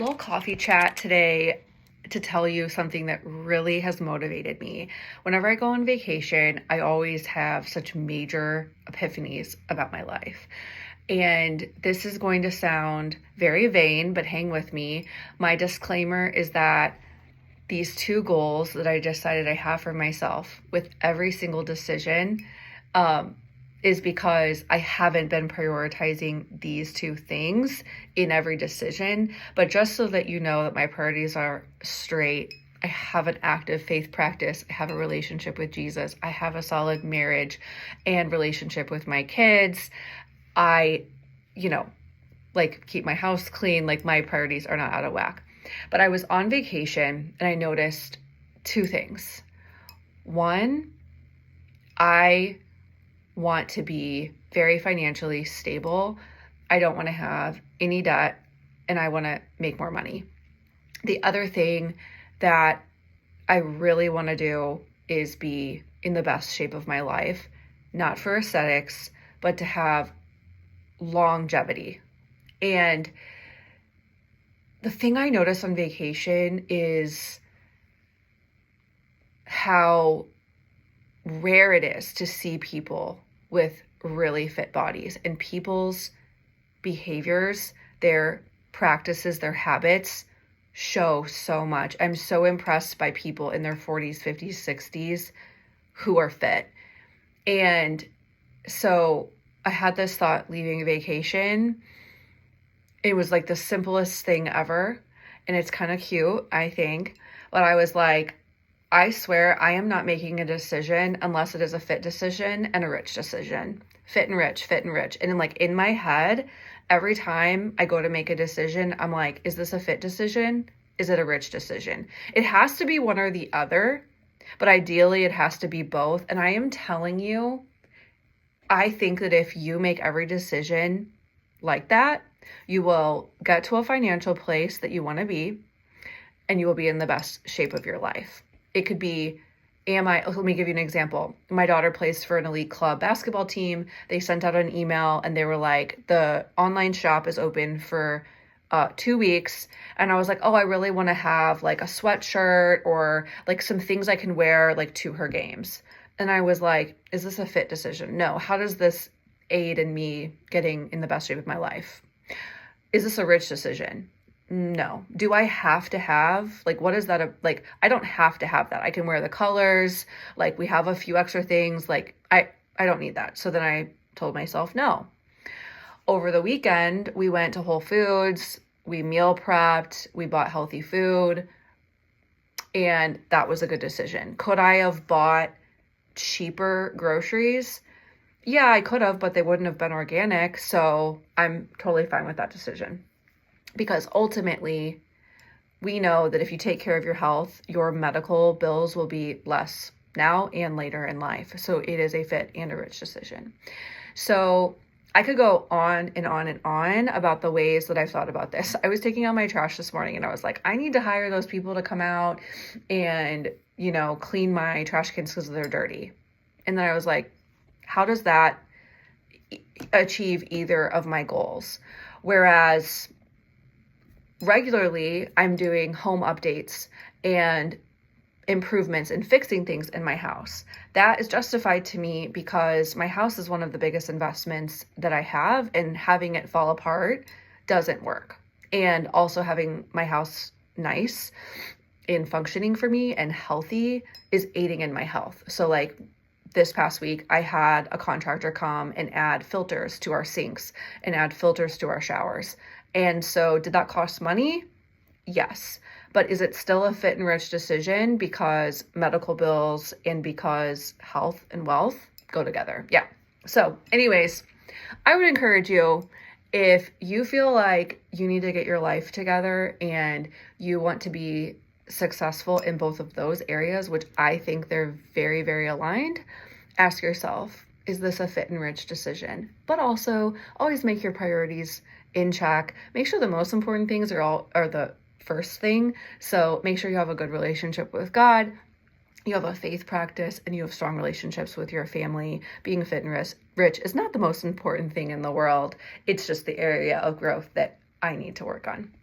little coffee chat today to tell you something that really has motivated me. Whenever I go on vacation, I always have such major epiphanies about my life. And this is going to sound very vain, but hang with me. My disclaimer is that these two goals that I decided I have for myself with every single decision is because I haven't been prioritizing these two things in every decision. But just so that you know that my priorities are straight, I have an active faith practice. I have a relationship with Jesus. I have a solid marriage and relationship with my kids. I, keep my house clean. Like, my priorities are not out of whack. But I was on vacation and I noticed two things. One, I want to be very financially stable. I don't want to have any debt, and I want to make more money. The other thing that I really want to do is be in the best shape of my life, not for aesthetics, but to have longevity. And the thing I notice on vacation is how rare it is to see people with really fit bodies, and people's behaviors, their practices, their habits show so much. I'm so impressed by people in their 40s, 50s, 60s who are fit. And so I had this thought leaving vacation. It was like the simplest thing ever. And it's kind of cute, I think. But I was like, I swear I am not making a decision unless it is a fit decision and a rich decision. Fit and rich, fit and rich. And in my head, every time I go to make a decision, I'm like, is this a fit decision? Is it a rich decision? It has to be one or the other, but ideally it has to be both. And I am telling you, I think that if you make every decision like that, you will get to a financial place that you want to be, and you will be in the best shape of your life. It could be, let me give you an example. My daughter plays for an elite club basketball team. They sent out an email and they were like, the online shop is open for 2 weeks. And I was like, oh, I really want to have like a sweatshirt or like some things I can wear like to her games. And I was like, is this a fit decision? No. How does this aid in me getting in the best shape of my life? Is this a rich decision? No. Do I have to have, what is that? I don't have to have that. I can wear the colors. We have a few extra things. I don't need that. So then I told myself no. Over the weekend, we went to Whole Foods. We meal prepped. We bought healthy food. And that was a good decision. Could I have bought cheaper groceries? Yeah, I could have, but they wouldn't have been organic. So I'm totally fine with that decision. Because ultimately, we know that if you take care of your health, your medical bills will be less now and later in life. So it is a fit and a rich decision. So I could go on and on and on about the ways that I've thought about this. I was taking out my trash this morning and I was like, I need to hire those people to come out and, clean my trash cans because they're dirty. And then I was like, how does that achieve either of my goals? Whereas regularly, I'm doing home updates and improvements and fixing things in my house. That is justified to me because my house is one of the biggest investments that I have, and having it fall apart doesn't work. And also having my house nice and functioning for me and healthy is aiding in my health. So this past week, I had a contractor come and add filters to our sinks and add filters to our showers. And so did that cost money? Yes. But is it still a fit and rich decision because medical bills and because health and wealth go together? Yeah. So anyways, I would encourage you, if you feel like you need to get your life together and you want to be successful in both of those areas, which I think they're very, very aligned, ask yourself, is this a fit and rich decision? But also always make your priorities in check. Make sure the most important things are the first thing. So make sure you have a good relationship with God, you have a faith practice, and you have strong relationships with your family. Being fit and rich is not the most important thing in the world. It's just the area of growth that I need to work on.